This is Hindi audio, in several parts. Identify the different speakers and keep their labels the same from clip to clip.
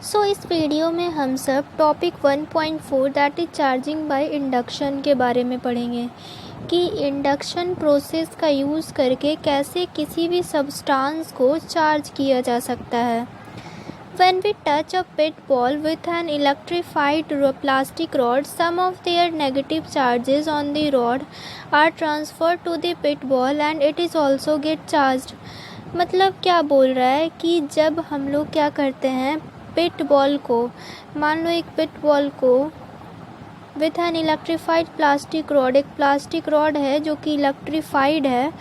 Speaker 1: सो इस वीडियो में हम सब topic 1.4 that is charging by induction के बारे में पढ़ेंगे कि इंडक्शन प्रोसेस का यूज़ करके कैसे किसी भी सब्सटेंस को चार्ज किया जा सकता है। When we touch a pit ball with an electrified plastic rod, some of their negative charges on the rod are transferred to the pit ball and it is also get charged। मतलब क्या बोल रहा है कि जब हम लोग क्या करते हैं, पिट बॉल को, मान लो एक पिट बॉल को with an electrified plastic rod, एक प्लास्टिक रॉड है जो कि इलेक्ट्रीफाइड है,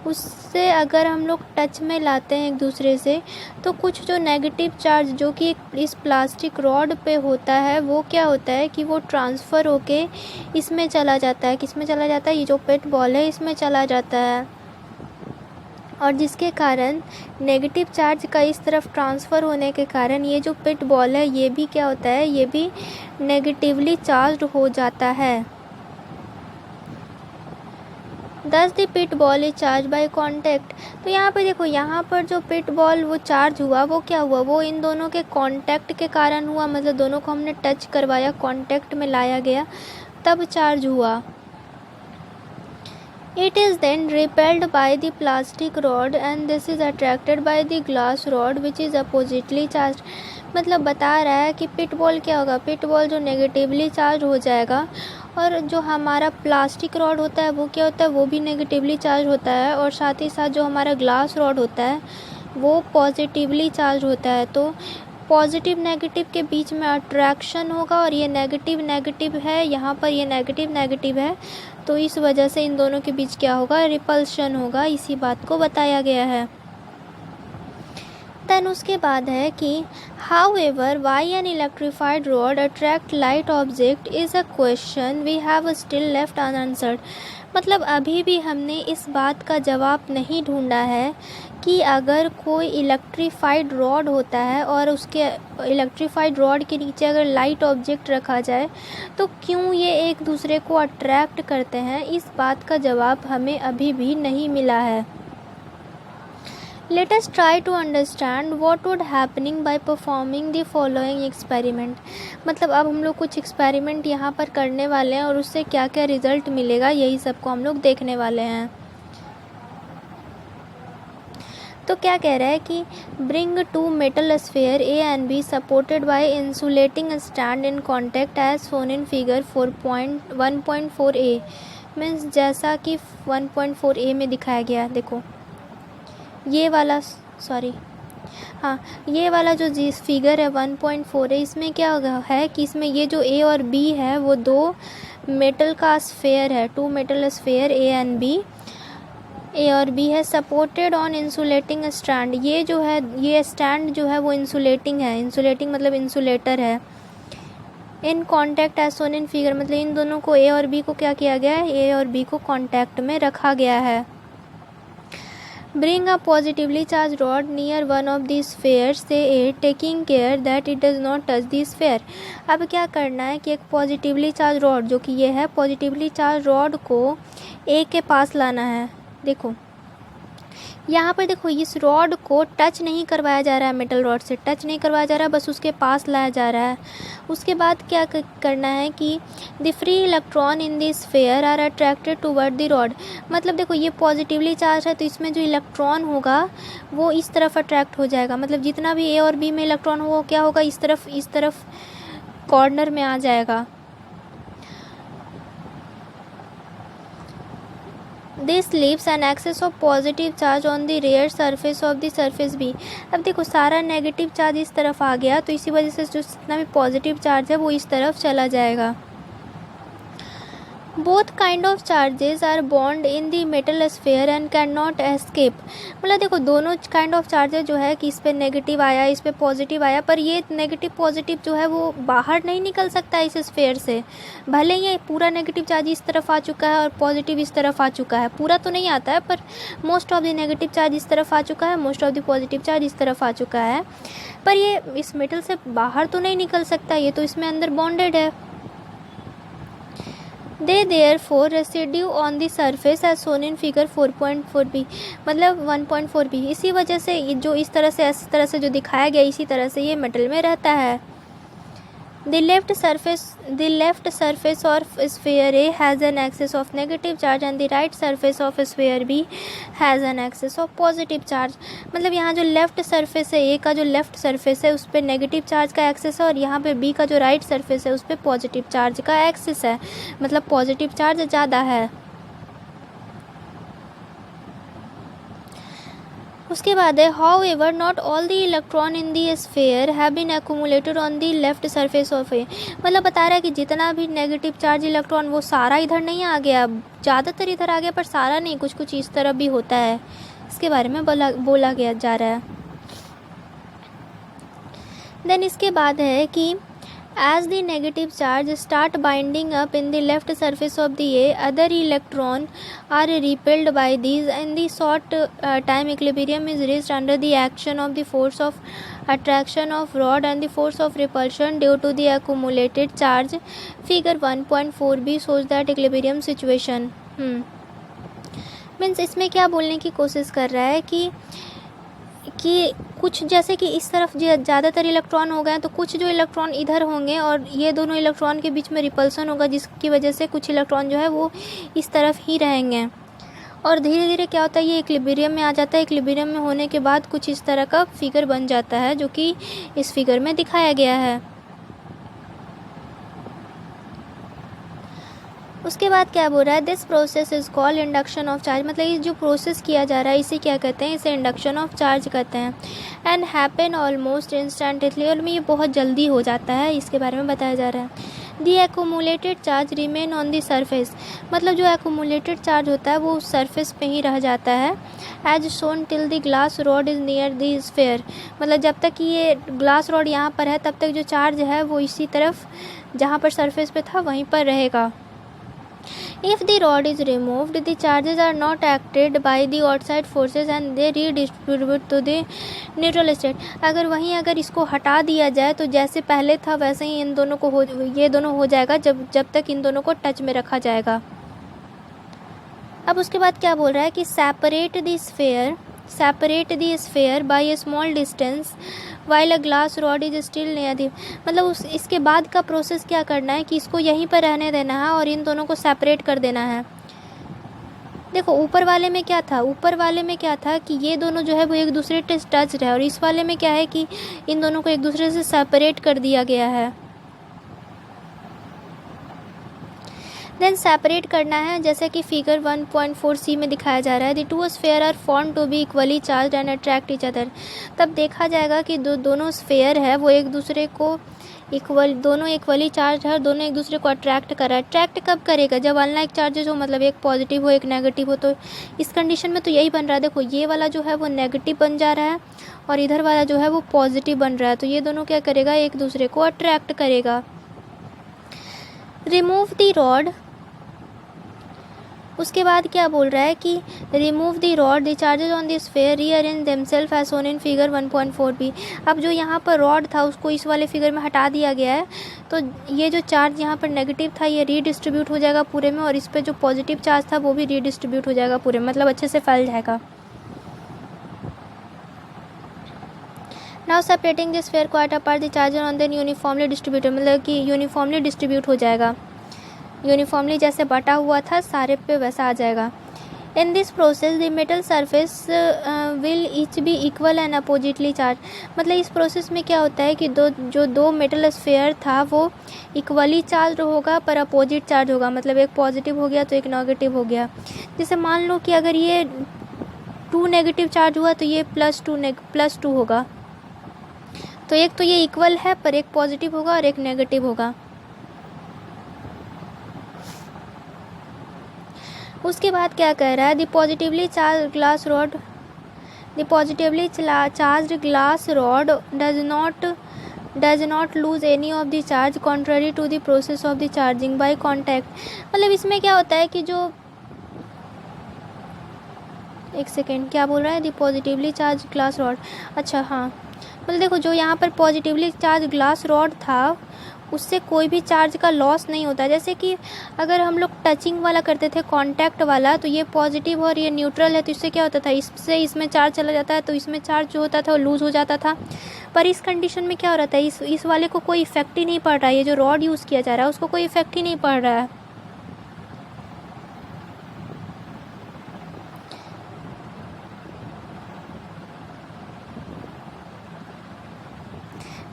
Speaker 1: उससे अगर हम लोग टच में लाते हैं एक दूसरे से तो कुछ जो नेगेटिव चार्ज जो कि इस प्लास्टिक रॉड पे होता है वो क्या होता है कि वो ट्रांसफ़र होके इसमें चला जाता है। किस में चला जाता है? ये जो पिट बॉल है इसमें चला जाता है, और जिसके कारण नेगेटिव चार्ज का इस तरफ ट्रांसफ़र होने के कारण ये जो पिट बॉल है ये भी क्या होता है, ये भी नेगेटिवली चार्ज हो जाता है। Thus the pith ball is charge by contact. तो यहाँ पर देखो, यहाँ पर जो पिट बॉल वो चार्ज हुआ वो क्या हुआ, वो इन दोनों के कांटेक्ट के कारण हुआ। मतलब दोनों को हमने टच करवाया, कांटेक्ट में लाया गया, तब चार्ज हुआ। It is then repelled by the plastic rod and this is attracted by the glass rod which is oppositely charged। मतलब बता रहा है कि पिट बॉल क्या होगा, पिट बॉल जो नेगेटिवली चार्ज हो जाएगा, और जो हमारा प्लास्टिक रॉड होता है वो क्या होता है, वो भी नेगेटिवली चार्ज होता है, और साथ ही साथ जो हमारा ग्लास रॉड होता है वो पॉजिटिवली चार्ज होता है। तो पॉजिटिव नेगेटिव के बीच में अट्रैक्शन होगा, और ये नेगेटिव नेगेटिव है, यहाँ पर ये नेगेटिव नेगेटिव है, तो इस वजह से इन दोनों के बीच क्या होगा, रिपल्शन होगा। इसी बात को बताया गया है। देन उसके बाद है कि however why an electrified rod attract light object is a question we have still left unanswered. मतलब अभी भी हमने इस बात का जवाब नहीं ढूंढा है कि अगर कोई इलेक्ट्रीफाइड रॉड होता है और उसके इलेक्ट्रीफाइड रॉड के नीचे अगर लाइट ऑब्जेक्ट रखा जाए तो क्यों ये एक दूसरे को अट्रैक्ट करते हैं, इस बात का जवाब हमें अभी भी नहीं मिला है। Let us try to understand what would happening by performing the following experiment। मतलब अब हम लोग कुछ एक्सपेरिमेंट यहाँ पर करने वाले हैं और उससे क्या क्या रिज़ल्ट मिलेगा यही सबको हम लोग देखने वाले हैं। तो क्या कह रहा है कि bring two metal sphere A and B supported by insulating stand in contact as shown in figure 1.4 A. Means जैसा कि 1.4 ए में दिखाया गया। देखो ये वाला, सॉरी हाँ, ये वाला जो जिस फिगर है 1.4 है, इसमें क्या है कि इसमें ये जो ए और बी है वो दो मेटल का स्फेयर है, two metal sphere A and B, A और बी है, सपोर्टेड ऑन इंसुलेटिंग स्टैंड। ये जो है, ये स्टैंड जो है वो इंसुलेटिंग है, इंसुलेटिंग मतलब इंसुलेटर है। In contact as shown in figure, मतलब इन दोनों को, ए और बी को क्या किया गया है, ए और बी को कॉन्टैक्ट में रखा गया है। Bring a positively charged rod near one of these spheres, say A, taking care that it does not touch the sphere। अब क्या करना है कि एक पॉजिटिवली चार्ज रॉड जो कि ये है, पॉजिटिवली चार्ज रॉड को ए के पास लाना है। देखो यहाँ पर देखो, इस रॉड को टच नहीं करवाया जा रहा है, मेटल रॉड से टच नहीं करवाया जा रहा है, बस उसके पास लाया जा रहा है। उसके बाद क्या करना है कि the free electron in this sphere are attracted toward the rod. मतलब देखो ये पॉजिटिवली चार्ज है तो इसमें जो इलेक्ट्रॉन होगा वो इस तरफ अट्रैक्ट हो जाएगा। मतलब जितना भी ए और बी में इलेक्ट्रॉन हो वो क्या होगा, इस तरफ कॉर्नर में आ जाएगा। This leaves an excess of positive charge on the rear surface of the surface B। अब देखो सारा नेगेटिव चार्ज इस तरफ आ गया, तो इसी वजह से जो जितना भी पॉजिटिव चार्ज है वो इस तरफ चला जाएगा। Both kind of charges are bound in the metal sphere and can not escape. मतलब देखो दोनों काइंड ऑफ चार्जेस जो है कि इस पे नेगेटिव आया, इस पे पॉजिटिव आया, पर ये नेगेटिव पॉजिटिव जो है वो बाहर नहीं निकल सकता इस स्फेयर से। भले ये पूरा नेगेटिव चार्ज इस तरफ आ चुका है और पॉजिटिव इस तरफ आ चुका है, पूरा तो नहीं आता है पर most of the negative charge इस तरफ आ चुका है, most of the positive charge इस तरफ आ चुका है, पर ये इस मेटल से बाहर तो नहीं निकल सकता, ये तो इसमें अंदर बॉन्डेड है। They therefore reside on the surface as shown in figure 4.4b, मतलब 1.4b। इसी वजह से जो इस तरह से जो दिखाया गया इसी तरह से ये मेटल में रहता है। The left surface of sphere A has an axis of negative charge and the right surface of sphere B has an axis of positive charge। मतलब यहाँ जो लेफ्ट सरफेस है A का, जो लेफ्ट सरफेस है उस पर नेगेटिव चार्ज का एक्सिस है और यहाँ पे B का जो राइट सरफेस है उस पर पॉजिटिव चार्ज का एक्सिस है, मतलब पॉजिटिव चार्ज ज़्यादा है। उसके बाद है however not all the electron in the sphere have been accumulated on the left surface of A। मतलब बता रहा है कि जितना भी नेगेटिव चार्ज इलेक्ट्रॉन वो सारा इधर नहीं आ गया, ज़्यादातर इधर आ गया पर सारा नहीं, कुछ कुछ इस तरह भी होता है। इसके बारे में बोला गया जा रहा है। देन इसके बाद है कि as the negative charge start binding up in the left surface of the A, other electron are repelled by these and the short time equilibrium is reached under the action of the force of attraction of rod and the force of repulsion due to the accumulated charge। figure 1.4b shows that equilibrium situation। Means इसमें क्या बोलने की कोशिश कर रहा है कि कुछ जैसे कि इस तरफ ज़्यादातर इलेक्ट्रॉन हो गए तो कुछ जो इलेक्ट्रॉन इधर होंगे और ये दोनों इलेक्ट्रॉन के बीच में रिपल्सन होगा, जिसकी वजह से कुछ इलेक्ट्रॉन जो है वो इस तरफ ही रहेंगे और धीरे धीरे क्या होता है ये इक्विलिब्रियम में आ जाता है। इक्विलिब्रियम में होने के बाद कुछ इस तरह का फिगर बन जाता है जो कि इस फिगर में दिखाया गया है। उसके बाद क्या बोल रहा है, this process is called induction of charge. मतलब ये जो प्रोसेस किया जा रहा है इसे क्या कहते हैं, इसे इंडक्शन ऑफ चार्ज कहते हैं। एंड हैपन ऑलमोस्ट इंस्टेंटली, और में ये बहुत जल्दी हो जाता है, इसके बारे में बताया जा रहा है। The accumulated charge remain on the surface, मतलब जो एक्यूमुलेटेड चार्ज होता है वो उस सरफेस पे ही रह जाता है। As shown till the glass rod is near the sphere, मतलब जब तक कि ये ग्लास रॉड यहाँ पर है तब तक जो चार्ज है वो इसी तरफ जहाँ पर सरफेस पे था वहीं पर रहेगा। If the rod is removed, the charges are not acted by the outside forces and they redistribute to the neutral state। अगर इसको हटा दिया जाए तो जैसे पहले था वैसे ही ये दोनों हो जाएगा जब तक इन दोनों को टच में रखा जाएगा। अब उसके बाद क्या बोल रहा है कि separate the sphere by a small distance while a glass rod is still near the, मतलब इसके बाद का प्रोसेस क्या करना है कि इसको यहीं पर रहने देना है और इन दोनों को सेपरेट कर देना है। देखो ऊपर वाले में क्या था कि ये दोनों जो है वो एक दूसरे से टच रहे और इस वाले में क्या है कि इन दोनों को एक दूसरे से सेपरेट कर दिया गया है। देन सेपरेट करना है जैसे कि फिगर 1.4c में दिखाया जा रहा है। The two sphere are form to be equally charge and attract each other. तब देखा जाएगा कि दोनों स्फेयर है वो एक दूसरे को दोनों इक्वली चार्ज है और दोनों एक दूसरे को अट्रैक्ट कर रहा है। अट्रैक्ट कब करेगा, जब अनलाइक चार्जेस हो, मतलब एक पॉजिटिव हो एक नेगेटिव हो। तो इस कंडीशन में तो यही बन रहा है। देखो ये वाला जो है वो नेगेटिव बन जा रहा है और इधर वाला जो है वो पॉजिटिव बन रहा है, तो ये दोनों क्या करेगा, एक दूसरे को अट्रैक्ट करेगा। रिमूव द रॉड, उसके बाद क्या बोल रहा है कि remove the rod, the charges on the sphere rearrange themselves as shown in figure 1.4b। अब जो यहाँ पर रॉड था उसको इस वाले फिगर में हटा दिया गया है, तो ये जो चार्ज यहाँ पर नेगेटिव था ये रीडिस्ट्रीब्यूट हो जाएगा पूरे में और इस पर जो पॉजिटिव चार्ज था वो भी रीडिस्ट्रीब्यूट हो जाएगा पूरे में, मतलब अच्छे से फैल जाएगा। Now separating the sphere quite apart the charger on then uniformly distributed, मतलब कि यूनिफॉर्मली डिस्ट्रीब्यूट हो जाएगा, यूनिफॉर्मली जैसे बटा हुआ था सारे पे वैसा आ जाएगा। In this process the metal surface will each be equal and oppositely charge. मतलब इस प्रोसेस में क्या होता है कि दो मेटल स्फेयर था वो इक्वली चार्ज होगा पर अपोजिट चार्ज होगा, मतलब एक पॉजिटिव हो गया तो एक नेगेटिव हो गया। जैसे मान लो कि अगर ये 2 नेगेटिव चार्ज हुआ तो ये +2 होगा, तो एक तो ये इक्वल है पर एक पॉजिटिव होगा और एक नेगेटिव होगा। उसके बाद क्या कह रहा है, the positively charge glass rod does not lose any of the charge contrary to the process of the charging by contact. मतलब इसमें क्या होता है कि जो एक सेकेंड क्या बोल रहा है, the positively charge glass rod, अच्छा हाँ, मतलब देखो जो यहाँ पर पॉजिटिवली चार्ज ग्लास रॉड था उससे कोई भी चार्ज का लॉस नहीं होता। जैसे कि अगर हम लोग टचिंग वाला करते थे, कांटेक्ट वाला, तो ये पॉजिटिव और ये न्यूट्रल है, तो इससे क्या होता था, इससे इसमें चार्ज चला जाता है, तो इसमें चार्ज जो होता था वो लूज़ हो जाता था। पर इस कंडीशन में क्या हो रहा था, इस वाले को कोई इफेक्ट ही नहीं पड़ रहा है, ये जो रॉड यूज़ किया जा रहा है उसको कोई इफेक्ट ही नहीं पड़ रहा है।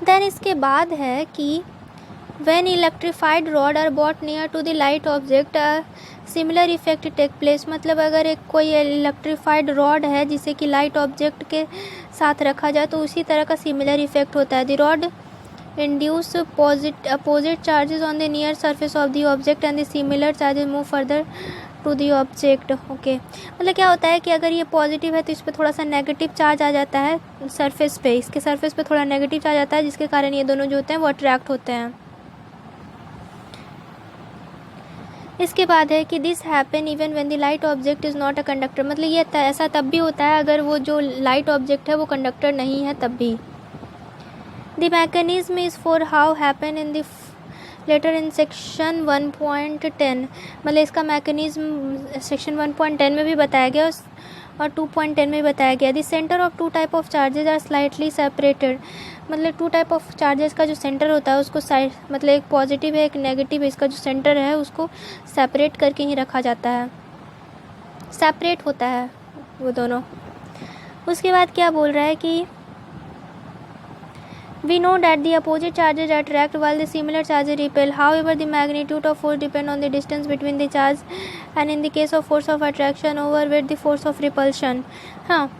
Speaker 1: देन इसके बाद है कि when electrified rod are brought near to the light object a similar effect take place। मतलब अगर एक कोई इलेक्ट्रीफाइड रॉड है जिसे कि लाइट ऑब्जेक्ट के साथ रखा जाए तो उसी तरह का सिमिलर इफेक्ट होता है। The rod induce opposite charges on the near surface of the object and the similar charges move further to the object. Okay, मतलब क्या होता है कि अगर ये पॉजिटिव है तो इस पर थोड़ा सा नेगेटिव चार्ज आ जाता है सरफेस पे, इसके सरफेस पे थोड़ा नेगेटिव चार्ज आता है, जिसके कारण ये दोनों जो होते हैं वो अट्रैक्ट होते हैं। इसके बाद है कि this happen even when the light object is not a conductor. मतलब ये ऐसा तब भी होता है अगर वो जो लाइट ऑब्जेक्ट है वो कंडक्टर नहीं है तब भी। The mechanism is for how happen in the latter in section 1.10। मतलब इसका मैकेनिज्म सेक्शन 1.10 में भी बताया गया और 2.10 में भी बताया गया। The centre of two type of charges are slightly separated. मतलब टू टाइप ऑफ चार्जेस का जो सेंटर होता है उसको साइड, मतलब एक पॉजिटिव है एक नेगेटिव है, इसका जो सेंटर है उसको सेपरेट करके ही रखा जाता है, सेपरेट होता है वो दोनों। उसके बाद क्या बोल रहा है कि we know that the opposite charges attract while the similar charges repel. However, the magnitude of force depend on the distance between the charge and in the case of force of attraction overweight the force of repulsion। हाँ,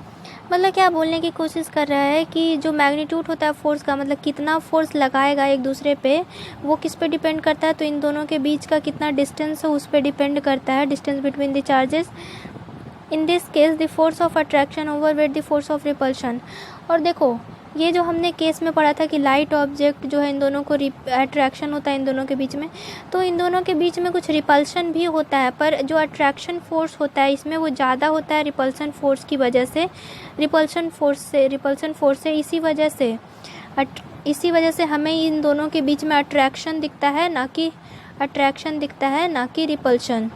Speaker 1: मतलब क्या बोलने की कोशिश कर रहा है कि जो मैग्नीट्यूड होता है फोर्स का, मतलब कितना फोर्स लगाएगा एक दूसरे पे, वो किस पे डिपेंड करता है, तो इन दोनों के बीच का कितना डिस्टेंस है उस पर डिपेंड करता है, distance between the charges. In this case the force of attraction overweight the force of repulsion. और देखो ये जो हमने केस में पढ़ा था कि लाइट ऑब्जेक्ट जो है इन दोनों को अट्रैक्शन होता है इन दोनों के बीच में, तो इन दोनों के बीच में कुछ रिपल्शन भी होता है, पर जो अट्रैक्शन फोर्स होता है इसमें वो ज़्यादा होता है रिपल्सन फोर्स की वजह से, रिपल्सन फोर्स से इसी वजह से हमें इन दोनों के बीच में अट्रैक्शन दिखता है, ना कि repulsion.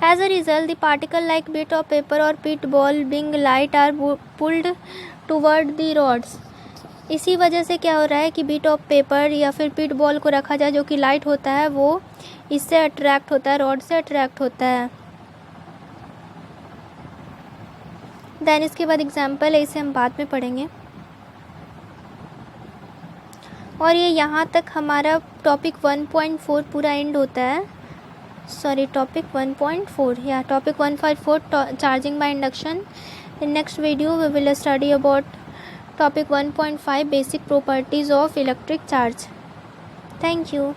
Speaker 1: As a result, the particle-like bit of paper or pit ball being light are pulled toward the rods। इसी वजह से क्या हो रहा है कि बिट ऑफ पेपर या फिर पिट बॉल को रखा जाए जो कि लाइट होता है वो इससे अट्रैक्ट होता है, रॉड से अट्रैक्ट होता है। देन इसके बाद एग्जाम्पल है, इसे हम बाद में पढ़ेंगे। और ये यहाँ तक हमारा टॉपिक 1.4 पूरा एंड होता है। सॉरी, टॉपिक 1.4 या topic 1.4 charging by induction. In next video we will study about topic 1.5 basic properties of electric charge. Thank you.